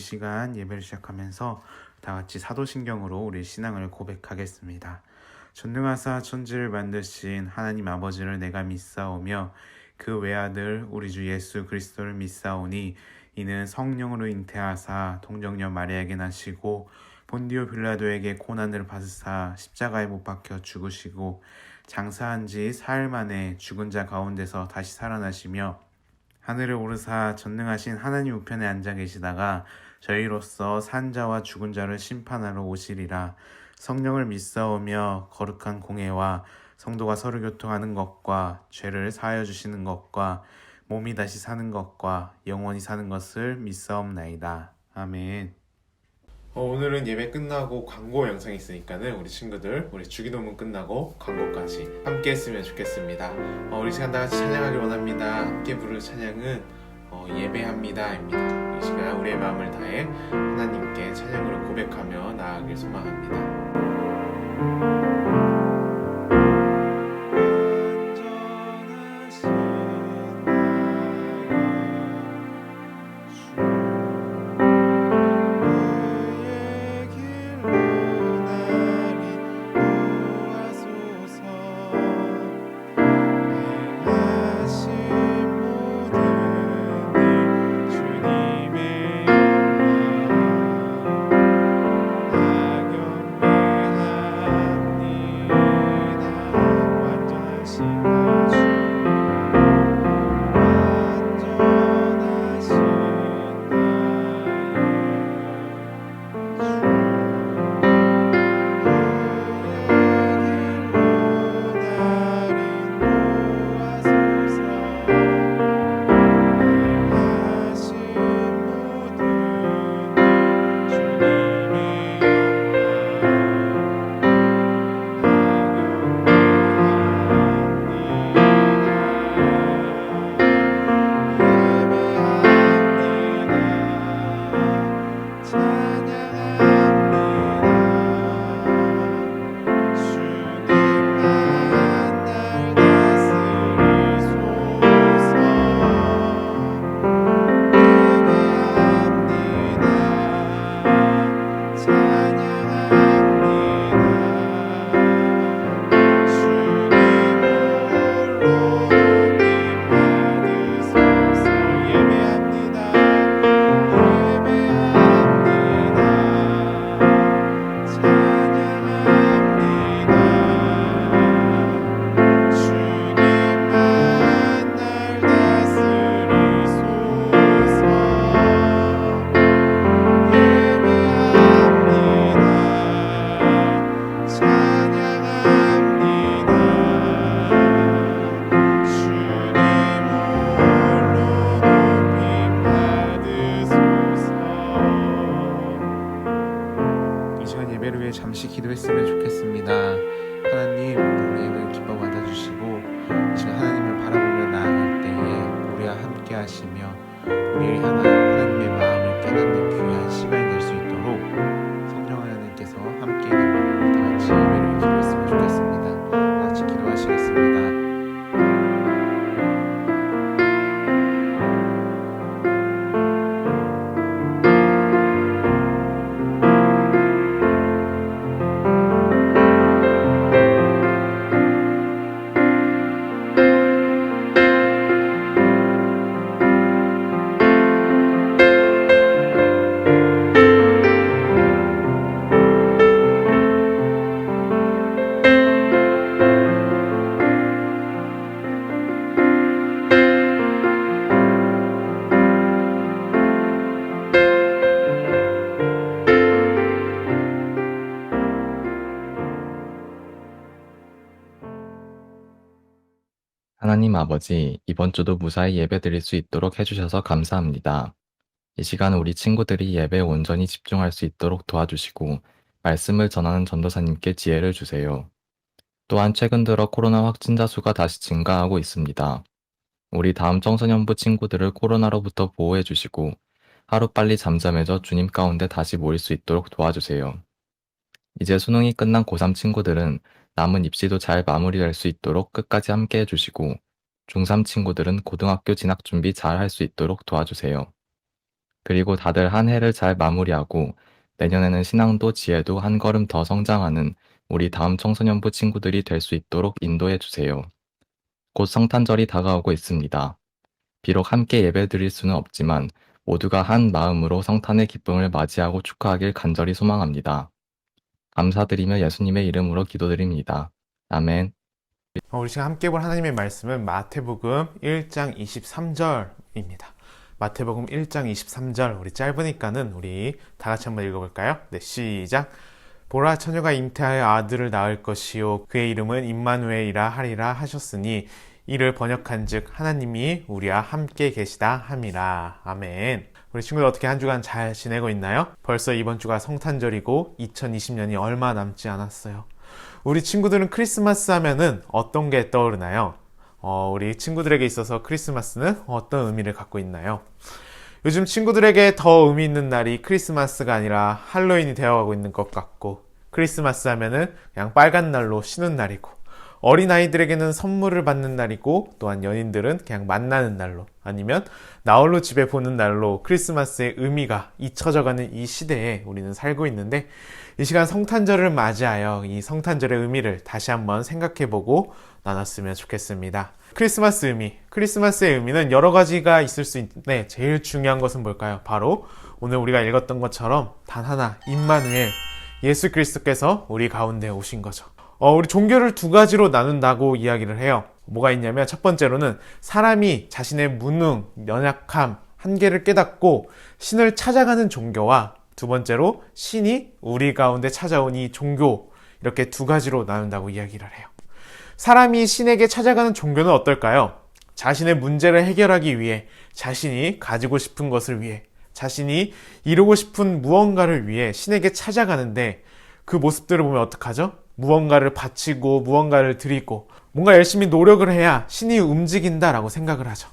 시간 예배를 시작하면서 다 같이 사도신경으로 우리 신앙을 고백하겠습니다. 전능하사 천지를 만드신 하나님 아버지를 내가 믿사오며 그 외아들 우리 주 예수 그리스도를 믿사오니 이는 성령으로 잉태하사 동정녀 마리아에게 나시고 본디오 빌라도에게 고난을 받으사 십자가에 못 박혀 죽으시고 장사한 지 사흘 만에 죽은 자 가운데서 다시 살아나시며 하늘에 오르사 전능하신 하나님 우편에 앉아 계시다가 저희로서 산자와 죽은 자를 심판하러 오시리라. 성령을 믿사오며 거룩한 공회와 성도가 서로 교통하는 것과 죄를 사하여 주시는 것과 몸이 다시 사는 것과 영원히 사는 것을 믿사옵나이다. 아멘. 오늘은 예배 끝나고 광고 영상이 있으니까는 우리 친구들 우리 주기도문 끝나고 광고까지 함께 했으면 좋겠습니다. 우리 시간 다 같이 찬양하길 원합니다. 함께 부를 찬양은 예배합니다입니다. 이 시간 우리의 마음을 다해 하나님께 찬양으로 고백하며 나아가길 소망합니다. 잠시 기도했으면 좋겠습니다. 하나님, 우리 예배를 기뻐 받아주시고 이 시간 하나님을 바라보며 나아갈 때에 우리와 함께 하시며 우리 하나님의 마음을 깨닫는 귀한 시간이 될 수 있도록 성령 하나님께서 함께 해주시고 다 같이 예배를 기도했으면 좋겠습니다. 다 같이 기도하시겠습니다. 하나님 아버지, 이번 주도 무사히 예배 드릴 수 있도록 해주셔서 감사합니다. 이 시간 우리 친구들이 예배에 온전히 집중할 수 있도록 도와주시고 말씀을 전하는 전도사님께 지혜를 주세요. 또한 최근 들어 코로나 확진자 수가 다시 증가하고 있습니다. 우리 다음 청소년부 친구들을 코로나로부터 보호해 주시고 하루빨리 잠잠해져 주님 가운데 다시 모일 수 있도록 도와주세요. 이제 수능이 끝난 고3 친구들은 남은 입시도 잘 마무리할 수 있도록 끝까지 함께 해주시고 중3 친구들은 고등학교 진학 준비 잘 할 수 있도록 도와주세요. 그리고 다들 한 해를 잘 마무리하고 내년에는 신앙도 지혜도 한 걸음 더 성장하는 우리 다음 청소년부 친구들이 될 수 있도록 인도해 주세요. 곧 성탄절이 다가오고 있습니다. 비록 함께 예배드릴 수는 없지만 모두가 한 마음으로 성탄의 기쁨을 맞이하고 축하하길 간절히 소망합니다. 감사드리며 예수님의 이름으로 기도드립니다. 아멘. 우리 지금 함께 볼 하나님의 말씀은 마태복음 1장 23절입니다. 마태복음 1장 23절, 우리 짧으니까는 우리 다 같이 한번 읽어볼까요? 네, 시작. 보라, 처녀가 잉태하여 아들을 낳을 것이요 그의 이름은 임마누엘이라 하리라 하셨으니 이를 번역한즉 하나님이 우리와 함께 계시다 함이라. 아멘. 우리 친구들 어떻게 한 주간 잘 지내고 있나요? 벌써 이번 주가 성탄절이고 2020년이 얼마 남지 않았어요. 우리 친구들은 크리스마스 하면은 어떤 게 떠오르나요? 우리 친구들에게 있어서 크리스마스는 어떤 의미를 갖고 있나요? 요즘 친구들에게 더 의미 있는 날이 크리스마스가 아니라 할로윈이 되어가고 있는 것 같고, 크리스마스 하면은 그냥 빨간 날로 쉬는 날이고, 어린아이들에게는 선물을 받는 날이고, 또한 연인들은 그냥 만나는 날로, 아니면 나홀로 집에 보는 날로 크리스마스의 의미가 잊혀져가는 이 시대에 우리는 살고 있는데, 이 시간 성탄절을 맞이하여 이 성탄절의 의미를 다시 한번 생각해보고 나눴으면 좋겠습니다. 크리스마스 의미, 크리스마스의 의미는 여러 가지가 있을 수 있는데 제일 중요한 것은 뭘까요? 바로 오늘 우리가 읽었던 것처럼 단 하나, 임마누엘, 예수 그리스도께서 우리 가운데 오신 거죠. 우리 종교를 두 가지로 나눈다고 이야기를 해요. 뭐가 있냐면 첫 번째로는 사람이 자신의 무능, 연약함, 한계를 깨닫고 신을 찾아가는 종교와 두 번째로 신이 우리 가운데 찾아온 이 종교, 이렇게 두 가지로 나눈다고 이야기를 해요. 사람이 신에게 찾아가는 종교는 어떨까요? 자신의 문제를 해결하기 위해, 자신이 가지고 싶은 것을 위해, 자신이 이루고 싶은 무언가를 위해 신에게 찾아가는데 그 모습들을 보면 어떡하죠? 무언가를 바치고 무언가를 드리고 뭔가 열심히 노력을 해야 신이 움직인다라고 생각을 하죠.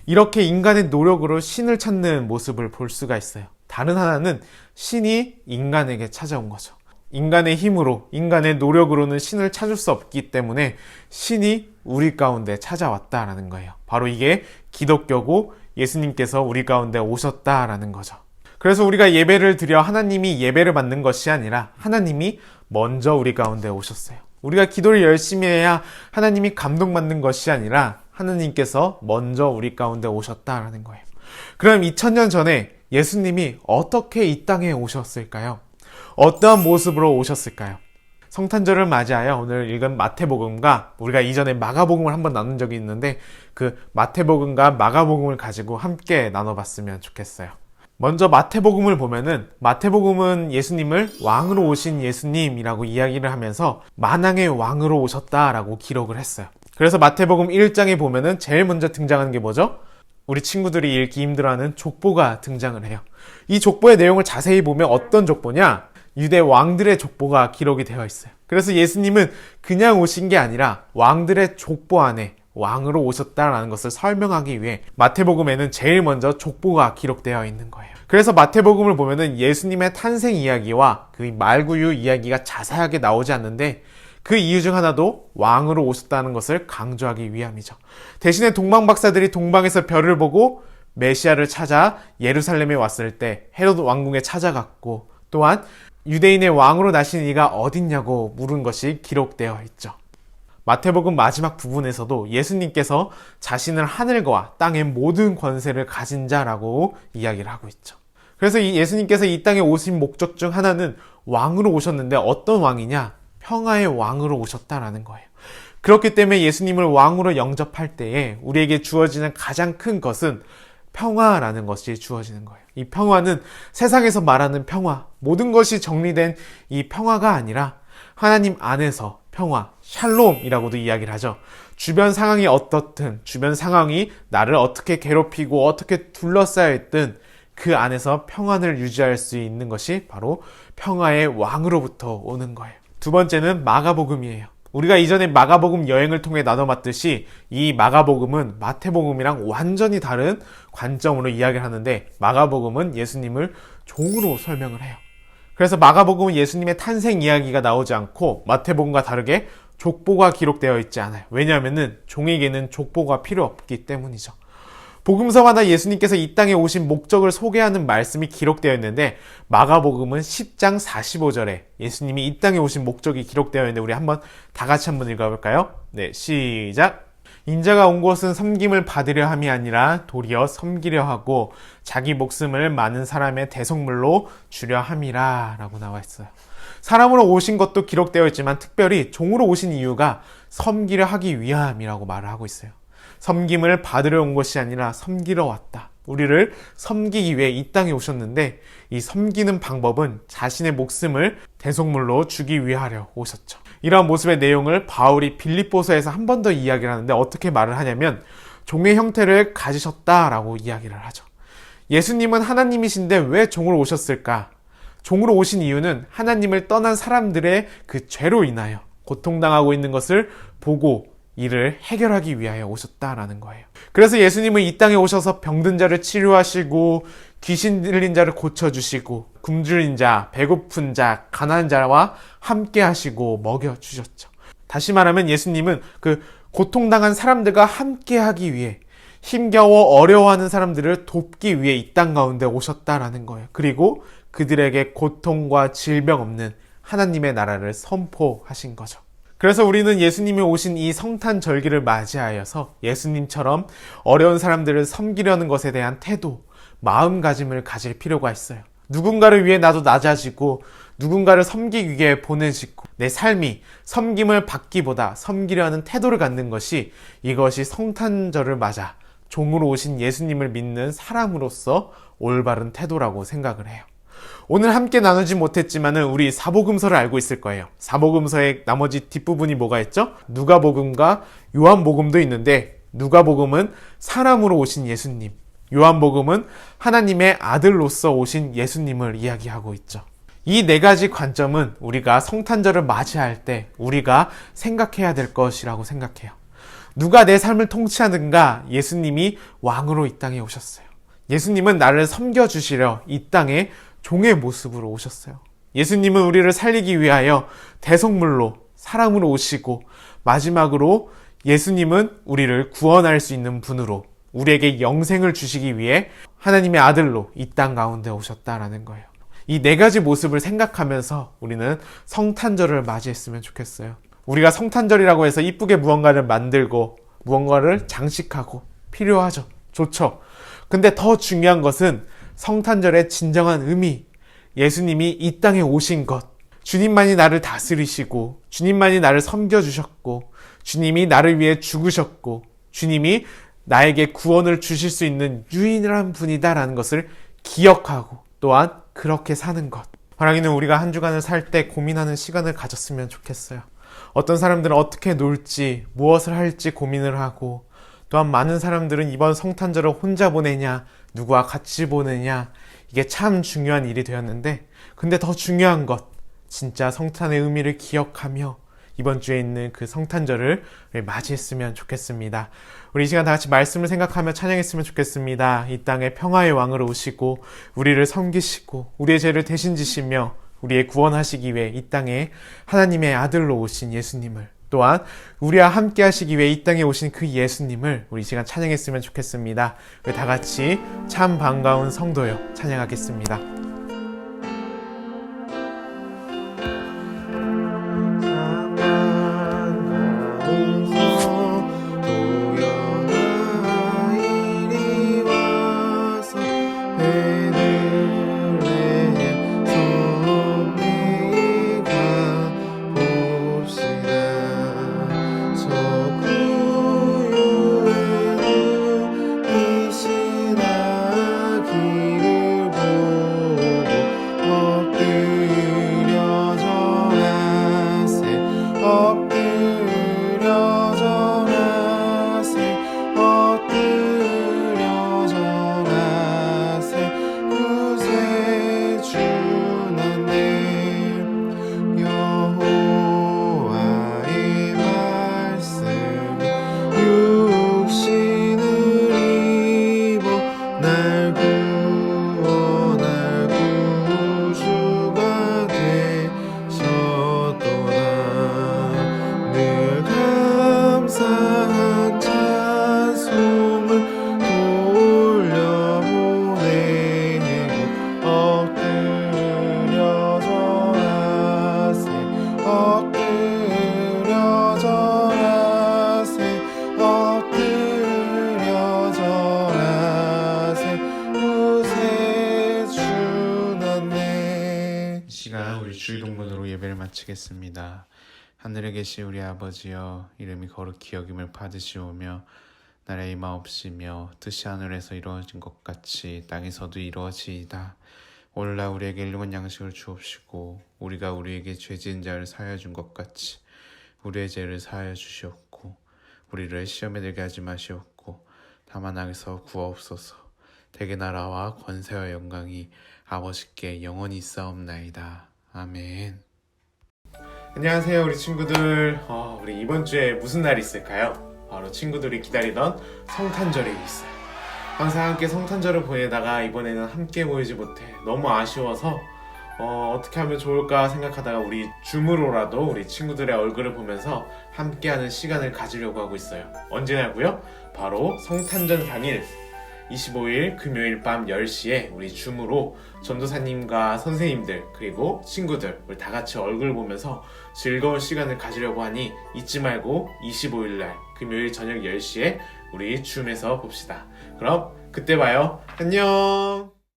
이렇게 인간의 노력으로 신을 찾는 모습을 볼 수가 있어요. 다른 하나는 신이 인간에게 찾아온 거죠. 인간의 힘으로, 인간의 노력으로는 신을 찾을 수 없기 때문에 신이 우리 가운데 찾아왔다라는 거예요. 바로 이게 기독교고 예수님께서 우리 가운데 오셨다라는 거죠. 그래서 우리가 예배를 드려 하나님이 예배를 받는 것이 아니라 하나님이 먼저 우리 가운데 오셨어요. 우리가 기도를 열심히 해야 하나님이 감동받는 것이 아니라 하나님께서 먼저 우리 가운데 오셨다라는 거예요. 그럼 2000년 전에 예수님이 어떻게 이 땅에 오셨을까요? 어떠한 모습으로 오셨을까요? 성탄절을 맞이하여 오늘 읽은 마태복음과 우리가 이전에 마가복음을 한번 나눈 적이 있는데 그 마태복음과 마가복음을 가지고 함께 나눠봤으면 좋겠어요. 먼저 마태복음을 보면은 마태복음은 예수님을 왕으로 오신 예수님이라고 이야기를 하면서 만왕의 왕으로 오셨다라고 기록을 했어요. 그래서 마태복음 1장에 보면은 제일 먼저 등장하는 게 뭐죠? 우리 친구들이 읽기 힘들어하는 족보가 등장을 해요. 이 족보의 내용을 자세히 보면 어떤 족보냐? 유대 왕들의 족보가 기록이 되어 있어요. 그래서 예수님은 그냥 오신 게 아니라 왕들의 족보 안에 왕으로 오셨다라는 것을 설명하기 위해 마태복음에는 제일 먼저 족보가 기록되어 있는 거예요. 그래서 마태복음을 보면은 예수님의 탄생 이야기와 그 말구유 이야기가 자세하게 나오지 않는데 그 이유 중 하나도 왕으로 오셨다는 것을 강조하기 위함이죠. 대신에 동방박사들이 동방에서 별을 보고 메시아를 찾아 예루살렘에 왔을 때 헤롯 왕궁에 찾아갔고 또한 유대인의 왕으로 나신 이가 어딨냐고 물은 것이 기록되어 있죠. 마태복음 마지막 부분에서도 예수님께서 자신을 하늘과 땅의 모든 권세를 가진 자라고 이야기를 하고 있죠. 그래서 이 예수님께서 이 땅에 오신 목적 중 하나는 왕으로 오셨는데 어떤 왕이냐? 평화의 왕으로 오셨다라는 거예요. 그렇기 때문에 예수님을 왕으로 영접할 때에 우리에게 주어지는 가장 큰 것은 평화라는 것이 주어지는 거예요. 이 평화는 세상에서 말하는 평화, 모든 것이 정리된 이 평화가 아니라 하나님 안에서 평화, 샬롬이라고도 이야기를 하죠. 주변 상황이 어떻든, 주변 상황이 나를 어떻게 괴롭히고 어떻게 둘러싸여 있든 그 안에서 평안을 유지할 수 있는 것이 바로 평화의 왕으로부터 오는 거예요. 두 번째는 마가복음이에요. 우리가 이전에 마가복음 여행을 통해 나눠봤듯이 이 마가복음은 마태복음이랑 완전히 다른 관점으로 이야기를 하는데 마가복음은 예수님을 종으로 설명을 해요. 그래서 마가복음은 예수님의 탄생 이야기가 나오지 않고 마태복음과 다르게 족보가 기록되어 있지 않아요. 왜냐하면 종에게는 족보가 필요 없기 때문이죠. 복음서마다 예수님께서 이 땅에 오신 목적을 소개하는 말씀이 기록되어 있는데 마가복음은 10장 45절에 예수님이 이 땅에 오신 목적이 기록되어 있는데 우리 한번 다 같이 한번 읽어볼까요? 네, 시작! 인자가 온 곳은 섬김을 받으려 함이 아니라 도리어 섬기려 하고 자기 목숨을 많은 사람의 대속물로 주려 함이라 라고 나와 있어요. 사람으로 오신 것도 기록되어 있지만 특별히 종으로 오신 이유가 섬기려 하기 위함이라고 말을 하고 있어요. 섬김을 받으려 온 것이 아니라 섬기러 왔다. 우리를 섬기기 위해 이 땅에 오셨는데 이 섬기는 방법은 자신의 목숨을 대속물로 주기 위하려 오셨죠. 이러한 모습의 내용을 바울이 빌립보서에서 한 번 더 이야기를 하는데 어떻게 말을 하냐면 종의 형태를 가지셨다라고 이야기를 하죠. 예수님은 하나님이신데 왜 종으로 오셨을까? 종으로 오신 이유는 하나님을 떠난 사람들의 그 죄로 인하여 고통당하고 있는 것을 보고 이를 해결하기 위하여 오셨다라는 거예요. 그래서 예수님은 이 땅에 오셔서 병든 자를 치료하시고 귀신 들린 자를 고쳐주시고 굶주린 자, 배고픈 자, 가난한 자와 함께 하시고 먹여주셨죠. 다시 말하면 예수님은 그 고통당한 사람들과 함께 하기 위해 힘겨워 어려워하는 사람들을 돕기 위해 이 땅 가운데 오셨다라는 거예요. 그리고 그들에게 고통과 질병 없는 하나님의 나라를 선포하신 거죠. 그래서 우리는 예수님이 오신 이 성탄절기를 맞이하여서 예수님처럼 어려운 사람들을 섬기려는 것에 대한 태도, 마음가짐을 가질 필요가 있어요. 누군가를 위해 나도 낮아지고 누군가를 섬기기 위해 보내지고 내 삶이 섬김을 받기보다 섬기려 하는 태도를 갖는 것이 이것이 성탄절을 맞아 종으로 오신 예수님을 믿는 사람으로서 올바른 태도라고 생각을 해요. 오늘 함께 나누지 못했지만은 우리 사복음서를 알고 있을 거예요. 사복음서의 나머지 뒷부분이 뭐가 있죠? 누가복음과 요한복음도 있는데 누가복음은 사람으로 오신 예수님, 요한복음은 하나님의 아들로서 오신 예수님을 이야기하고 있죠. 이 네 가지 관점은 우리가 성탄절을 맞이할 때 우리가 생각해야 될 것이라고 생각해요. 누가 내 삶을 통치하는가? 예수님이 왕으로 이 땅에 오셨어요. 예수님은 나를 섬겨주시려 이 땅에 종의 모습으로 오셨어요. 예수님은 우리를 살리기 위하여 대속물로 사람으로 오시고 마지막으로 예수님은 우리를 구원할 수 있는 분으로 우리에게 영생을 주시기 위해 하나님의 아들로 이 땅 가운데 오셨다라는 거예요. 이 네 가지 모습을 생각하면서 우리는 성탄절을 맞이했으면 좋겠어요. 우리가 성탄절이라고 해서 이쁘게 무언가를 만들고 무언가를 장식하고 필요하죠. 좋죠. 근데 더 중요한 것은 성탄절의 진정한 의미, 예수님이 이 땅에 오신 것, 주님만이 나를 다스리시고 주님만이 나를 섬겨주셨고 주님이 나를 위해 죽으셨고 주님이 나에게 구원을 주실 수 있는 유일한 분이다라는 것을 기억하고 또한 그렇게 사는 것. 사랑이는 우리가 한 주간을 살 때 고민하는 시간을 가졌으면 좋겠어요. 어떤 사람들은 어떻게 놀지, 무엇을 할지 고민을 하고 또한 많은 사람들은 이번 성탄절을 혼자 보내냐, 누구와 같이 보내냐, 이게 참 중요한 일이 되었는데 근데 더 중요한 것, 진짜 성탄의 의미를 기억하며 이번 주에 있는 그 성탄절을 맞이했으면 좋겠습니다. 우리 이 시간 다 같이 말씀을 생각하며 찬양했으면 좋겠습니다. 이 땅에 평화의 왕으로 오시고 우리를 섬기시고 우리의 죄를 대신 지시며 우리의 구원하시기 위해 이 땅에 하나님의 아들로 오신 예수님을 또한 우리와 함께 하시기 위해 이 땅에 오신 그 예수님을 우리 이 시간 찬양했으면 좋겠습니다. 다 같이 참 반가운 성도여 찬양하겠습니다. 시간 우리 주일동문으로 예배를 마치겠습니다. 하늘에 계신 우리 아버지여, 이름이 거룩히 여김을 받으시오며 나라의 임하옵시며 뜻이 하늘에서 이루어진 것 같이 땅에서도 이루어지이다. 오늘날 우리에게 일용할 양식을 주옵시고 우리가 우리에게 죄 지은 자를 사하여 준 것 같이 우리의 죄를 사하여 주시옵고 우리를 시험에 들게 하지 마시옵고 다만 악에서 구하옵소서. 대개 나라와 권세와 영광이 아버지께 영원히 있사옵나이다. 아멘. 안녕하세요 우리 친구들. 우리 이번 주에 무슨 날이 있을까요? 바로 친구들이 기다리던 성탄절이 있어요. 항상 함께 성탄절을 보내다가 이번에는 함께 모이지 못해 너무 아쉬워서 어떻게 하면 좋을까 생각하다가 우리 줌으로라도 우리 친구들의 얼굴을 보면서 함께하는 시간을 가지려고 하고 있어요. 언제냐고요? 바로 성탄절 당일 25일 금요일 밤 10시에 우리 줌으로 전도사님과 선생님들 그리고 친구들 우리 다 같이 얼굴 보면서 즐거운 시간을 가지려고 하니 잊지 말고 25일날 금요일 저녁 10시에 우리 줌에서 봅시다. 그럼 그때 봐요. 안녕.